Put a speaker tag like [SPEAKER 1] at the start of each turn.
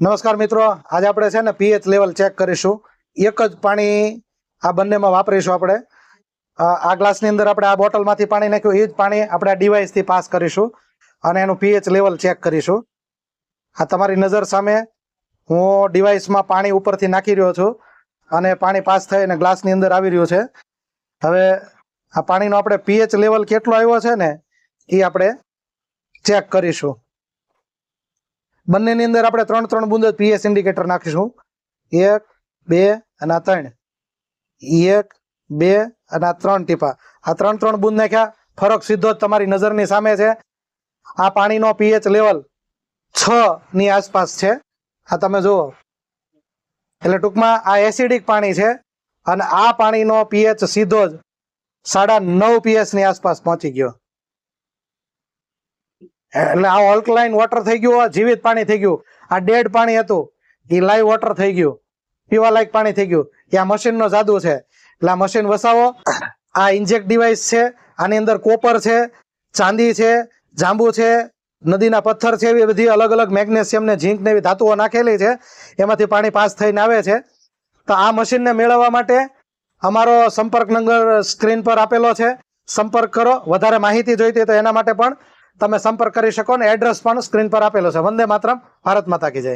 [SPEAKER 1] નમસ્કાર મિત્રો, આજે આપણે છે ને પીએચ લેવલ ચેક કરીશું. એક જ પાણી આ બંનેમાં વાપરીશું. આપણે આ ગ્લાસની અંદર આપણે આ બોટલમાંથી પાણી નાખ્યું, એ જ પાણી આપણે આ ડિવાઇસથી પાસ કરીશું અને એનું પીએચ લેવલ ચેક કરીશું. આ તમારી નજર સામે હું ડિવાઇસમાં પાણી ઉપરથી નાખી રહ્યો છું અને પાણી પાસ થઈને ગ્લાસની અંદર આવી રહ્યું છે. હવે આ પાણીનો આપણે પીએચ લેવલ કેટલો આવ્યો છે ને એ આપણે ચેક કરીશું. બંનેની અંદર આપણે 3 બૂંદ પીએચ ઇન્ડિકેટર નાખીશું. 1, 2 અને 3. 1, 2 અને 3 ટીપા. આ 3 બૂંદ નાખ્યા. ફરક સીધો જ તમારી નજરની સામે છે. આ પાણીનો પીએચ લેવલ 6 ની આસપાસ છે. આ તમે જુઓ, એટલે ટૂંકમાં આ એસિડિક પાણી છે અને આ પાણીનો પીએચ સીધો જ 9.5 પીએચ ની આસપાસ પહોંચી ગયો. એટલે આ ઓલ્કલાઇન વોટર થઈ ગયું, જીવિત પાણી થઈ ગયું. આ ડેડ પાણી હતું એ લાઈવ વોટર થઈ ગયું, પીવા લાયક પાણી થઈ ગયું. એ આ મશીનનો જાદુ છે. એટલે આ મશીન વસાવો. આ ઇન્જેક્ટ ડિવાઇસ છે. આની અંદર કોપર છે, ચાંદી છે, જાંબુ છે, નદીના પથ્થર છે, એવી બધી અલગ અલગ મેગ્નેશિયમ ને ઝીંક ને એવી ધાતુઓ નાખેલી છે. એમાંથી પાણી પાસ થઈને આવે છે. તો આ મશીનને મેળવવા માટે અમારો સંપર્ક નંબર સ્ક્રીન પર આપેલો છે. સંપર્ક કરો. વધારે માહિતી જોઈતી તો એના માટે પણ તમે સંપર્ક કરી શકો ને એડ્રેસ પણ સ્ક્રીન પર આપેલો છે. વંદે માતરમ. ભારત માતા કી જય.